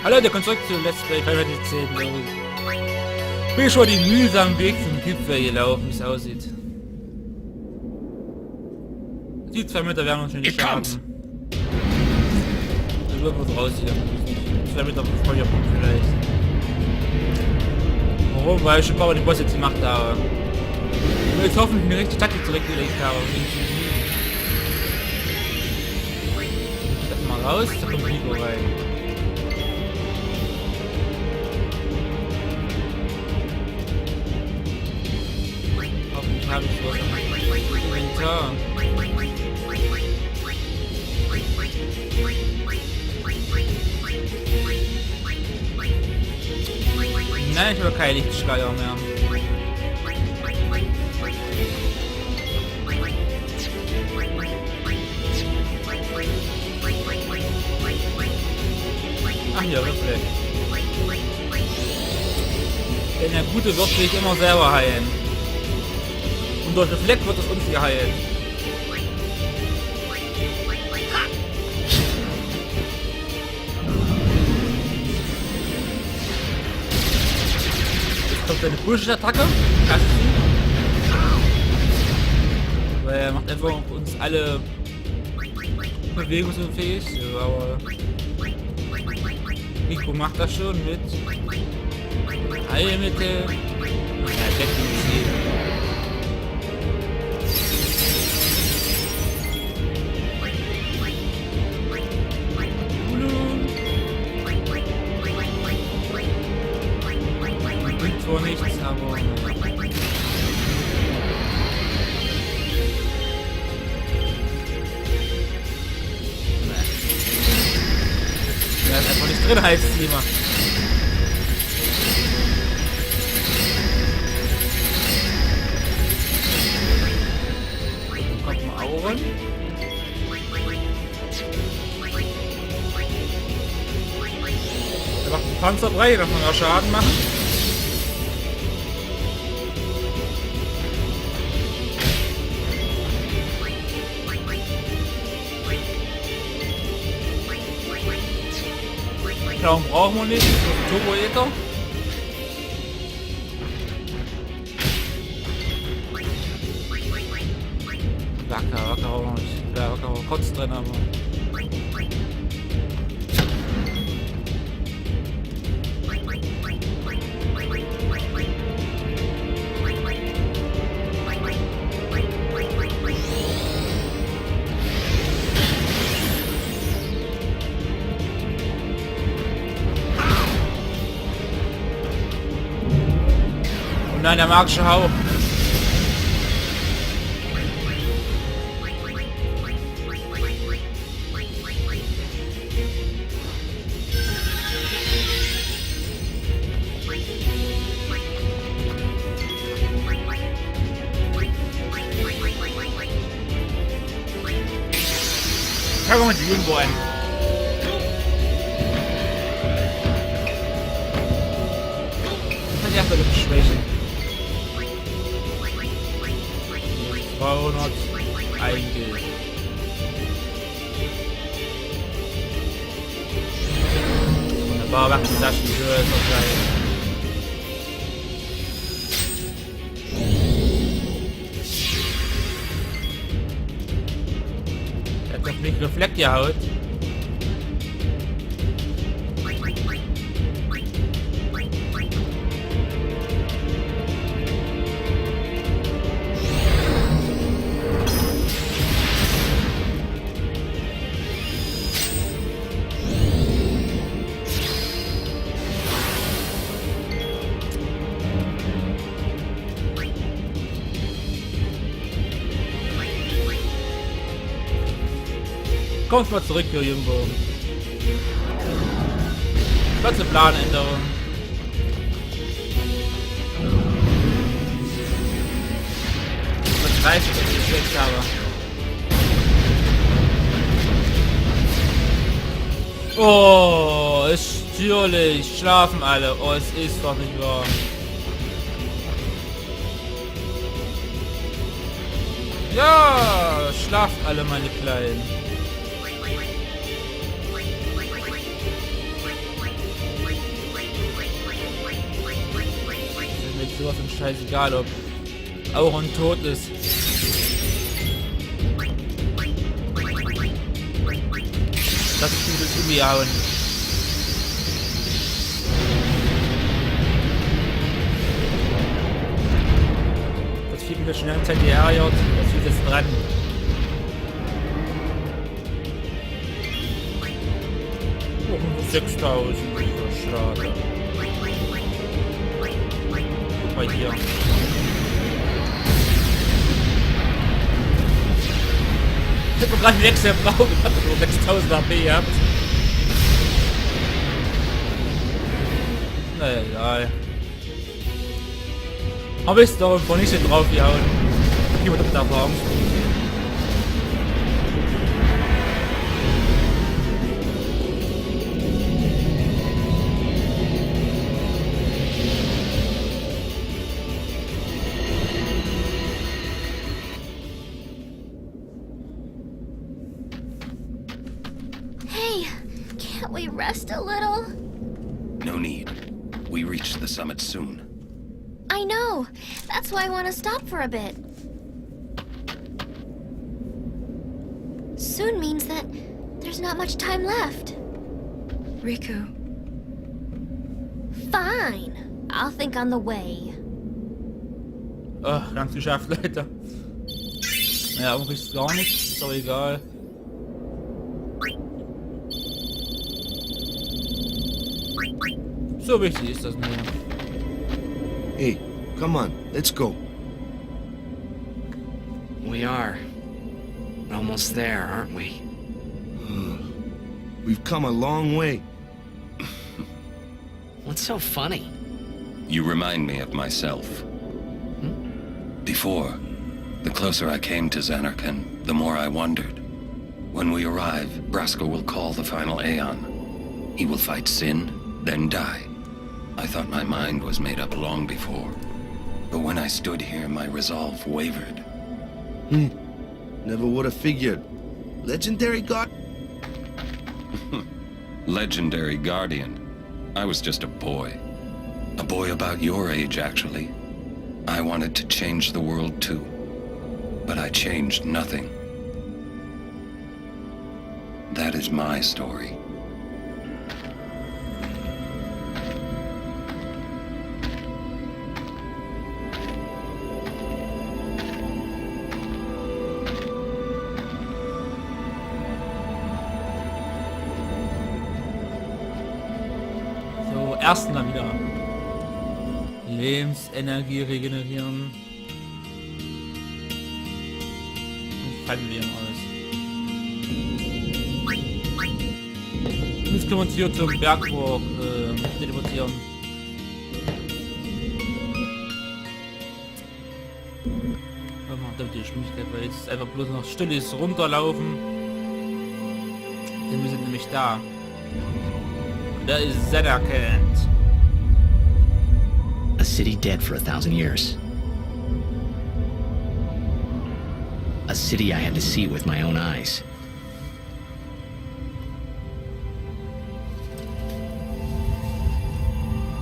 Hallo, der kommt zurück zu Let's Play Final Fantasy 10, glaube ich. Bin schon den mühsamen Weg zum Gipfel gelaufen, wie es aussieht. Die 2 Meter werden uns schon nicht schaden. Da wird was raus hier. 2 Meter vom Feuerpunkt vielleicht. Warum? Weil ich schon ein paar Mal den Boss jetzt gemacht habe. Und jetzt hoffentlich eine richtige Taktik zurückgelegt habe. Lass mal raus, da kommt Nico rein. Hoffentlich habe ich was im Inventar. Nein, ich habe keine Lichtschleier mehr. Ach ja, Reflex. Denn der Gute wird sich immer selber heilen. Und durch Reflex wird es uns geheilt. Jetzt kommt seine Bullshit-Attacke. Weil er macht einfach uns alle bewegungsunfähig. Aber Nico macht das schon mit Heilmittel. Ja, definitiv. Bringt zwar nichts, aber er ist einfach nicht drin, heißt es immer. Kommt mal Auren. Er macht einen Panzerbrei, dass man ja Schaden machen. Darum brauchen wir nicht, Turbo-Jäger. Wacker auch nicht. Ja, Wacker auch kurz drin, aber. Nein, der magische Hauch. Fangen wir mit dem irgendwo ein. Ich erstmal das Schwächen. 200 eingehen. Wunderbar, macht die Taschen für das gleich. Er hat auf mich Reflex gehaut. Kommst mal zurück, Jumbo. Was eine Planänderung. Was reicht, dass ich schlecht habe. Oh, ist natürlich. Schlafen alle. Oh, es ist doch nicht wahr. Ja, schlaft alle, meine Kleinen. sowas ist scheißegal, ob Auron tot ist. Das Spiel ist umgehauen. Das Vieh wird schon lange Zeit geärgert. Das Vieh ist jetzt dran. Oh, 6000. Schade. Guck mal hier. Ich hab noch gerade einen Wechsel brauchen. Ich hab nur 6000 AP gehabt. Naja, egal. Aber ist doch einfach nicht so drauf gehauen. Hier wird der Erfahrung. Can't we rest a little? No need. We reach the summit soon. I know. That's why I want to stop for a bit. Soon means that there's not much time left. Riku. Fine. I'll think on the way. Ach, ganz geschafft, Leute. Ja, aber ist gar nichts. Ist doch egal. So wichtig ist das nicht. Hey, come on, let's go. We are. Almost there, aren't we? We've come a long way. What's so funny? You remind me of myself. Before, the closer I came to Zanarkand, the more I wondered. When we arrive, Braska will call the final Aeon. He will fight Sin, then die. I thought my mind was made up long before. But when I stood here, my resolve wavered. Never would have figured. Legendary God. Legendary Guardian. I was just a boy. A boy about your age, actually. I wanted to change the world too. But I changed nothing. That is my story. So, ersten dann wieder. Lebensenergie regenerieren. Und fallen wir alles. Jetzt können wir uns hier zum Bergburg teleportieren. Was macht damit die Geschwindigkeit? Weil jetzt einfach bloß noch stilles runterlaufen. Denn wir sind nämlich da. Da ist Zanarkand. A city dead for 1,000 years. A city I had to see with my own eyes.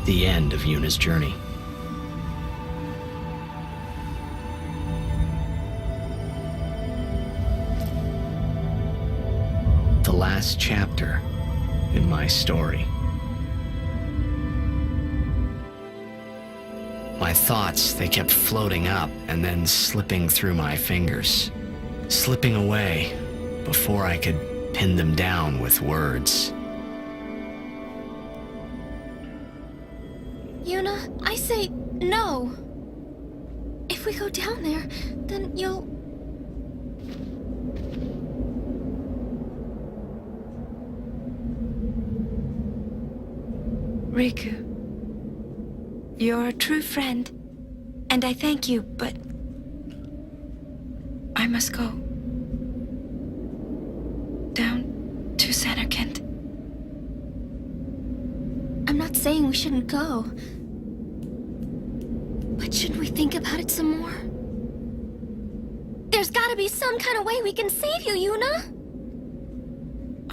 The end of Yuna's journey. The last chapter in my story. My thoughts, they kept floating up and then slipping through my fingers. Slipping away before I could pin them down with words. Yuna, I say no. If we go down there, then you'll... Riku. You're a true friend, and I thank you, but I must go. Down to Zanarkand. I'm not saying we shouldn't go. But shouldn't we think about it some more? There's gotta be some kind of way we can save you, Yuna!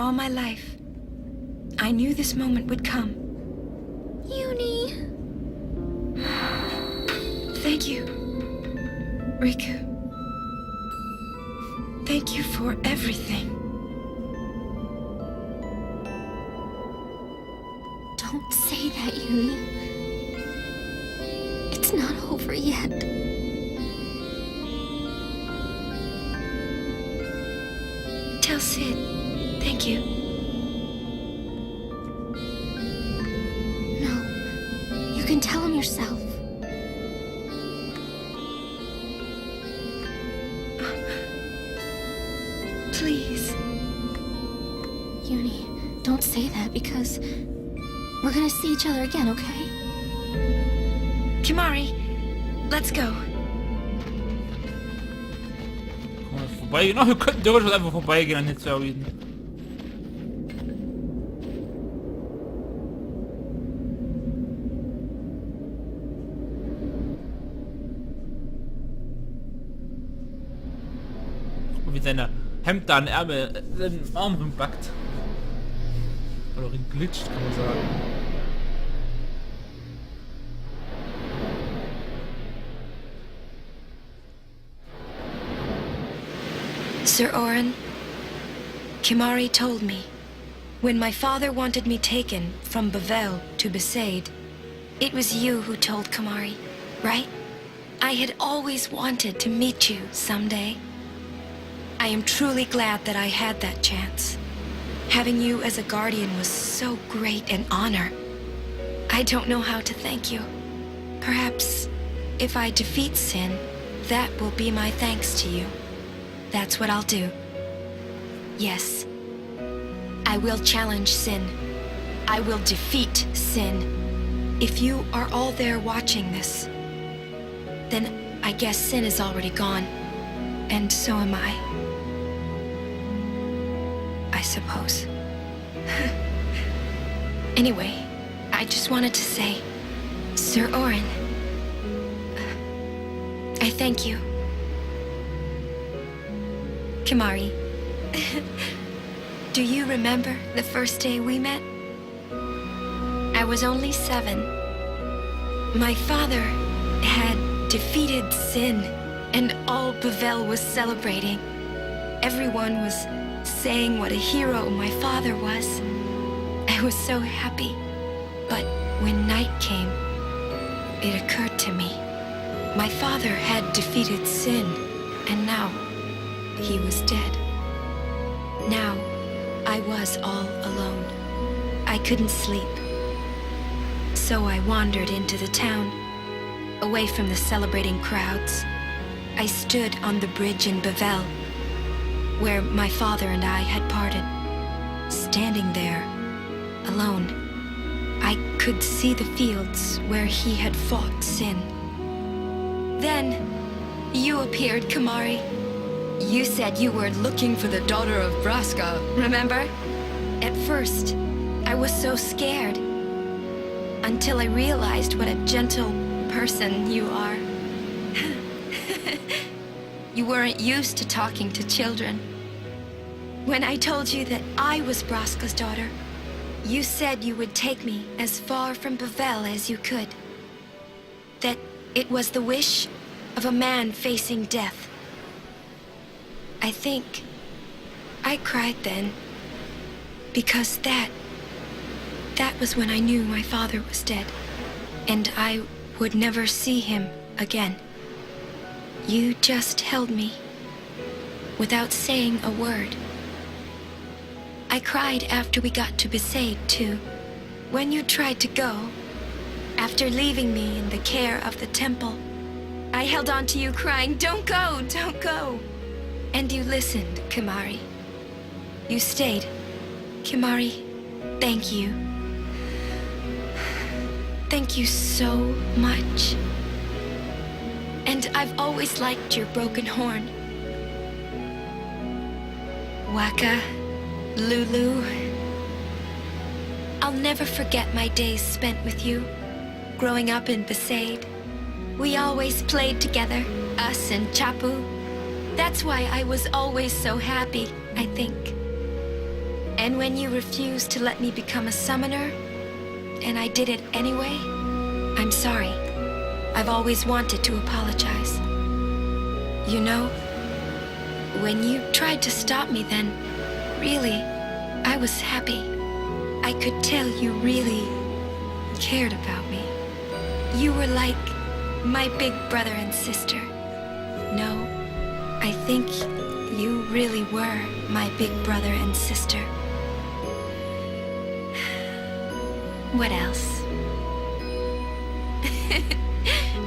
All my life, I knew this moment would come. Uni... Thank you, Riku. Thank you for everything. Don't say that, Yumi. It's not over yet. Tell Sid, thank you. No, you can tell him yourself. Please. Yuni, don't say that because we're gonna see each other again, okay? Kimari, let's go. Komm mal vorbei. No, wir könnten theoretisch einfach vorbeigehen an den zwei Ruinen. Wie seine Hemd da an Ärmel, den Arm rumbackt. Oder glitscht, kann man sagen. Sir Oren, Kimari told me, when my father wanted me taken from Bavel to Besaid, it was you who told Kimari, right? I had always wanted to meet you someday. I am truly glad that I had that chance. Having you as a guardian was so great an honor. I don't know how to thank you. Perhaps if I defeat Sin, that will be my thanks to you. That's what I'll do. Yes. I will challenge Sin. I will defeat Sin. If you are all there watching this, then I guess Sin is already gone. And so am I. I suppose. Anyway, I just wanted to say, Sir Oren, I thank you. Kimari, do you remember the first day we met? I was only 7. My father had defeated Sin, and all Bavel was celebrating. Everyone was saying what a hero my father was. I was so happy. But when night came, it occurred to me. My father had defeated Sin, and now he was dead. Now, I was all alone. I couldn't sleep. So I wandered into the town, away from the celebrating crowds. I stood on the bridge in Bavel, where my father and I had parted. Standing there, alone, I could see the fields where he had fought Sin. Then, you appeared, Kimari. You said you were looking for the daughter of Braska, remember? At first, I was so scared. Until I realized what a gentle person you are. You weren't used to talking to children. When I told you that I was Braska's daughter, you said you would take me as far from Bavel as you could. That it was the wish of a man facing death. I think I cried then, because that was when I knew my father was dead, and I would never see him again. You just held me, without saying a word. I cried after we got to Besaid, too. When you tried to go, after leaving me in the care of the temple, I held on to you crying, "Don't go, don't go." And you listened, Kimari. You stayed. Kimari, thank you. Thank you so much. And I've always liked your broken horn. Waka, Lulu. I'll never forget my days spent with you, growing up in Besaid. We always played together, us and Chapu. That's why I was always so happy, I think. And when you refused to let me become a summoner, and I did it anyway, I'm sorry. I've always wanted to apologize. You know, when you tried to stop me then, really, I was happy. I could tell you really cared about me. You were like my big brother and sister. No, I think you really were my big brother and sister. What else?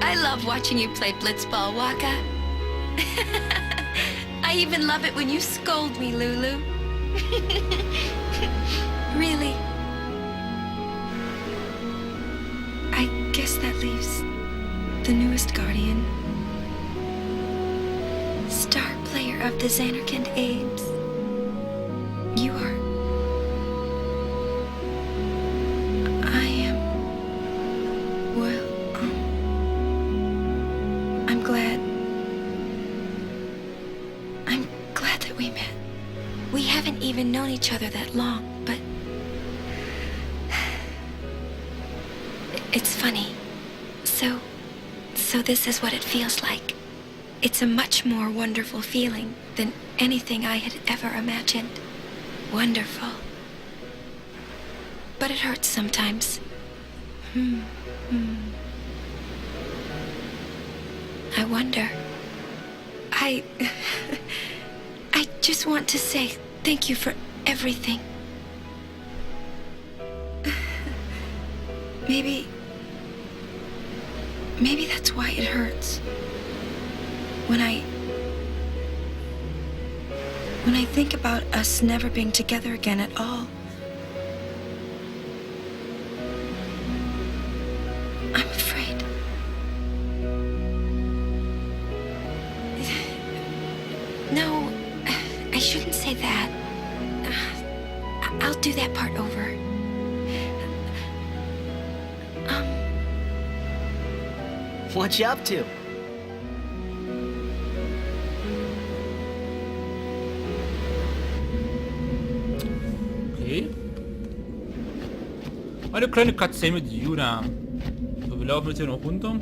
I love watching you play blitzball, Waka. I even love it when you scold me, Lulu. Really. I guess that leaves the newest guardian. Star player of the Xanarkand Abes. You are. I am. Well, I'm glad. I'm glad that we met. We haven't even known each other that long, but it's funny. So this is what it feels like. It's a much more wonderful feeling than anything I had ever imagined. Wonderful. But it hurts sometimes. I wonder. I just want to say thank you for everything. Maybe that's why it hurts. When I think about us never being together again at all, I'm afraid. No, I shouldn't say that. I'll do that part over. What you up to? Okay. Eine kleine Cutscene mit Yuna. So, wir laufen jetzt hier noch runter.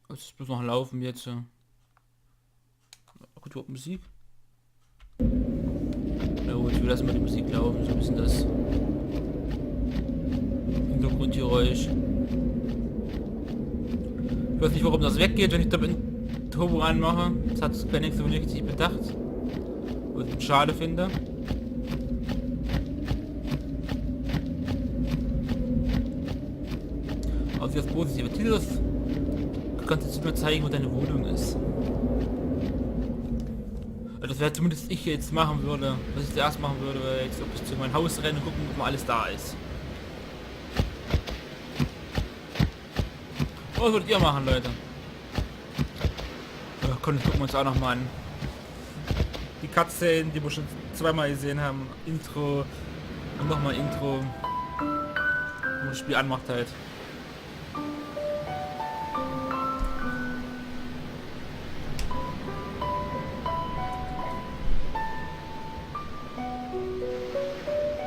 Es ist bloß noch laufen jetzt. Gut, überhaupt Musik. Na gut, wir lassen mal die Musik laufen, so ein bisschen das Hintergrundgeräusch. Ich weiß nicht, warum das weggeht, wenn ich da einen Turbo anmache. Das hat Scanning so nicht richtig bedacht. Was ich schade finde. Aber das Positive. Titus, du kannst jetzt nur zeigen, wo deine Wohnung ist. Also das wäre zumindest ich jetzt machen würde. Was ich zuerst machen würde, wäre jetzt wirklich zu meinem Haus rennen und gucken, ob mal alles da ist. Was würdet ihr machen, Leute? Gucken wir uns auch noch mal an. Die Cutscene, die wir schon zweimal gesehen haben. Intro und nochmal Intro. Wo das Spiel anmacht halt.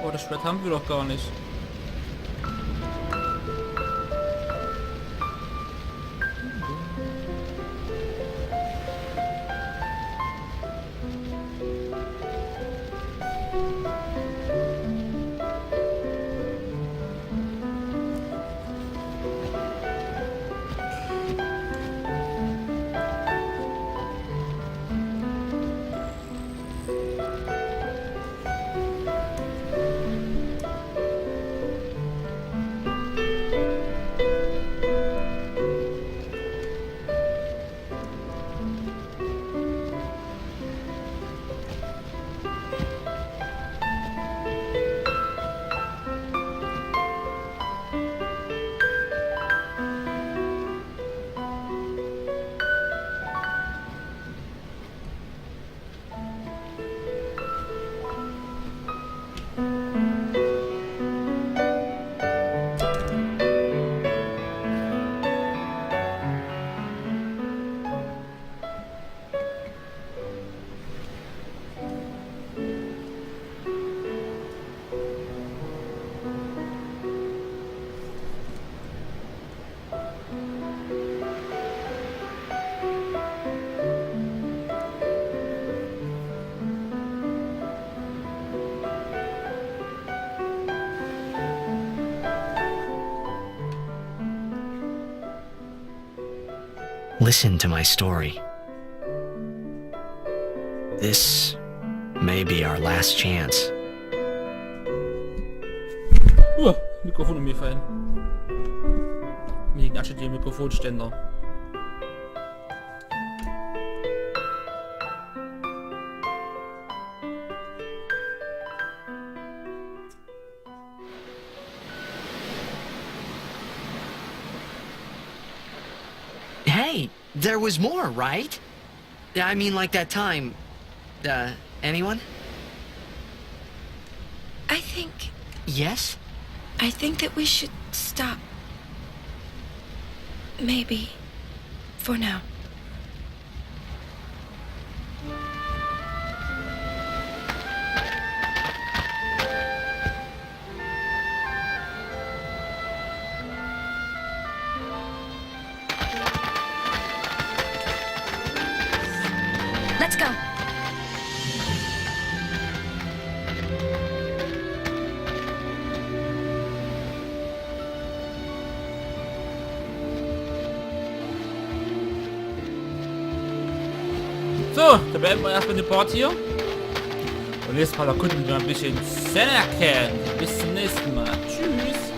Oh, das Schwert haben wir doch gar nicht. Listen to my story. This may be our last chance. Mikrofon umgefallen. Mir liegt Asche den Mikrofonständer. Hey, there was more, right? I mean, like that time. Anyone? I think Yes? that we should stop. Maybe. For now. Let's go. So, dann beenden wir erstmal den Part hier. Und nächstes Mal erkunden wir ein bisschen Anarchy. Bis zum nächsten Mal. Tschüss.